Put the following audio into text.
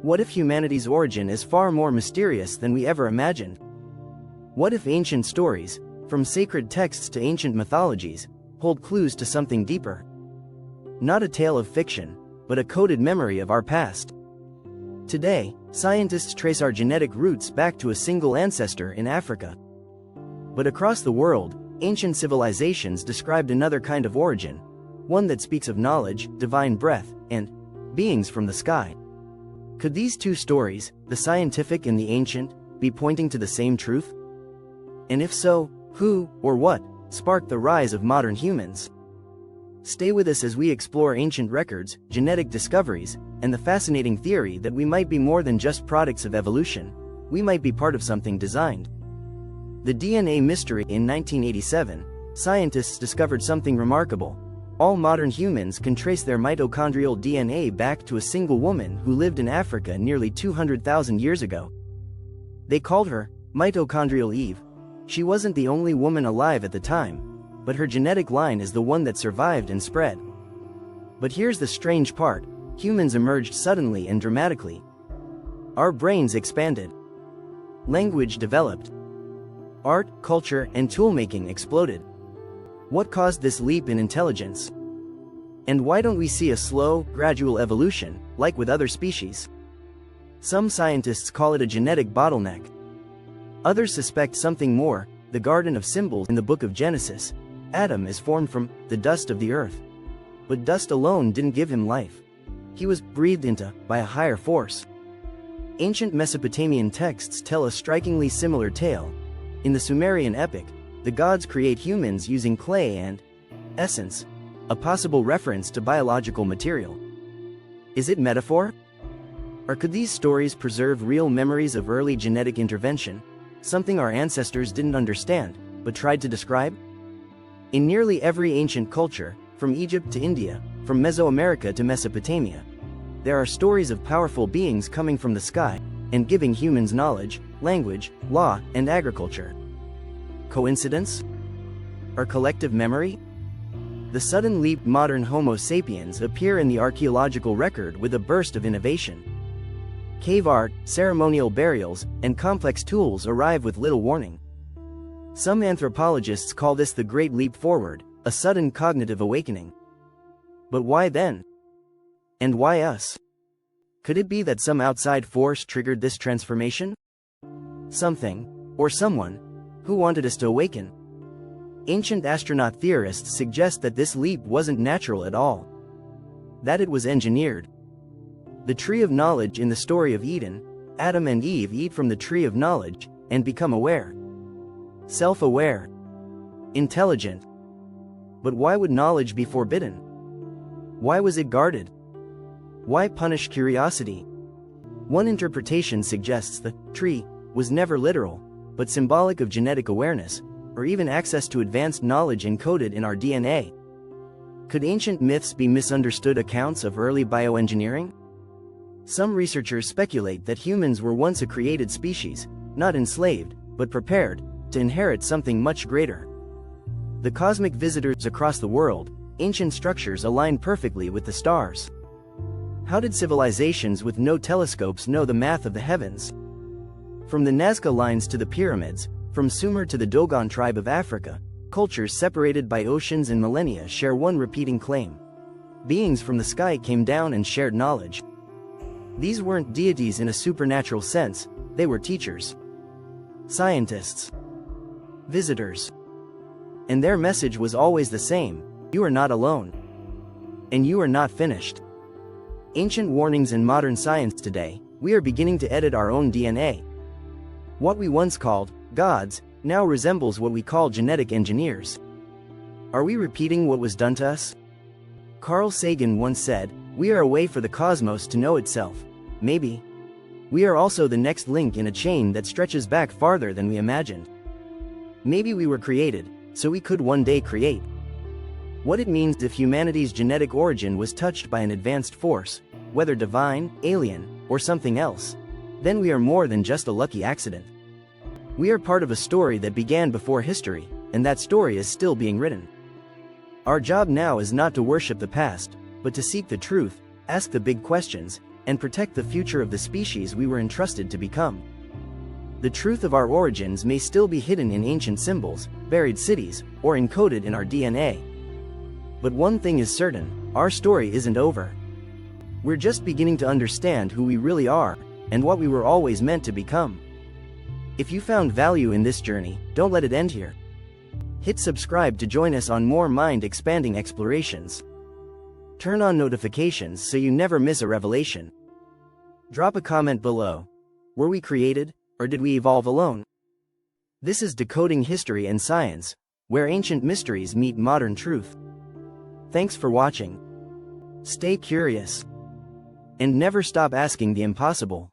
What if humanity's origin is far more mysterious than we ever imagined? What if ancient stories, from sacred texts to ancient mythologies, hold clues to something deeper? Not a tale of fiction, but a coded memory of our past. Today, scientists trace our genetic roots back to a single ancestor in Africa. But across the world, ancient civilizations described another kind of origin, one that speaks of knowledge, divine breath, and beings from the sky. Could these two stories, the scientific and the ancient, be pointing to the same truth? And if so, who, or what, sparked the rise of modern humans? Stay with us as we explore ancient records, genetic discoveries, and the fascinating theory that we might be more than just products of evolution. We might be part of something designed. The DNA mystery. In 1987, scientists discovered something remarkable. All modern humans can trace their mitochondrial DNA back to a single woman who lived in Africa nearly 200,000 years ago. They called her Mitochondrial Eve. She wasn't the only woman alive at the time, but her genetic line is the one that survived and spread. But here's the strange part: humans emerged suddenly and dramatically. Our brains expanded. Language developed. Art, culture, and toolmaking exploded. What caused this leap in intelligence? And why don't we see a slow, gradual evolution, like with other species? Some scientists call it a genetic bottleneck. Others suspect something more. The Garden of Symbols in the book of Genesis, Adam is formed from the dust of the earth. But dust alone didn't give him life. He was breathed into by a higher force. Ancient Mesopotamian texts tell a strikingly similar tale. In the Sumerian epic, the gods create humans using clay and essence, a possible reference to biological material. Is it metaphor? Or could these stories preserve real memories of early genetic intervention, something our ancestors didn't understand, but tried to describe? In nearly every ancient culture, from Egypt to India, from Mesoamerica to Mesopotamia, there are stories of powerful beings coming from the sky and giving humans knowledge, language, law, and agriculture. Coincidence? Or collective memory? The sudden leap modern Homo sapiens appear in the archaeological record with a burst of innovation. Cave art, ceremonial burials, and complex tools arrive with little warning. Some anthropologists call this the Great Leap Forward, a sudden cognitive awakening. But why then? And why us? Could it be that some outside force triggered this transformation? Something, or someone, who wanted us to awaken? Ancient astronaut theorists suggest that this leap wasn't natural at all. That it was engineered. The tree of knowledge in the story of Eden, Adam and Eve eat from the tree of knowledge and become aware. Self-aware. Intelligent. But why would knowledge be forbidden? Why was it guarded? Why punish curiosity? One interpretation suggests the tree was never literal, but symbolic of genetic awareness, or even access to advanced knowledge encoded in our DNA. Could ancient myths be misunderstood accounts of early bioengineering? Some researchers speculate that humans were once a created species, not enslaved, but prepared to inherit something much greater. The cosmic visitors across the world, ancient structures aligned perfectly with the stars. How did civilizations with no telescopes know the math of the heavens? From the Nazca lines to the pyramids, from Sumer to the Dogon tribe of Africa, cultures separated by oceans and millennia share one repeating claim. Beings from the sky came down and shared knowledge. These weren't deities in a supernatural sense, they were teachers. Scientists. Visitors. And their message was always the same: you are not alone. And you are not finished. Ancient warnings in modern science today, we are beginning to edit our own DNA. What we once called gods now resembles what we call genetic engineers. Are we repeating what was done to us? Carl Sagan once said, "We are a way for the cosmos to know itself." Maybe. We are also the next link in a chain that stretches back farther than we imagined. Maybe we were created, so we could one day create. What it means if humanity's genetic origin was touched by an advanced force, whether divine, alien, or something else, then we are more than just a lucky accident. We are part of a story that began before history, and that story is still being written. Our job now is not to worship the past, but to seek the truth, ask the big questions, and protect the future of the species we were entrusted to become. The truth of our origins may still be hidden in ancient symbols, buried cities, or encoded in our DNA. But one thing is certain, our story isn't over. We're just beginning to understand who we really are, and what we were always meant to become. If you found value in this journey, don't let it end here. Hit subscribe to join us on more mind-expanding explorations. Turn on notifications so you never miss a revelation. Drop a comment below. Were we created, or did we evolve alone? This is Decoding History and Science, where ancient mysteries meet modern truth. Thanks for watching. Stay curious. And never stop asking the impossible.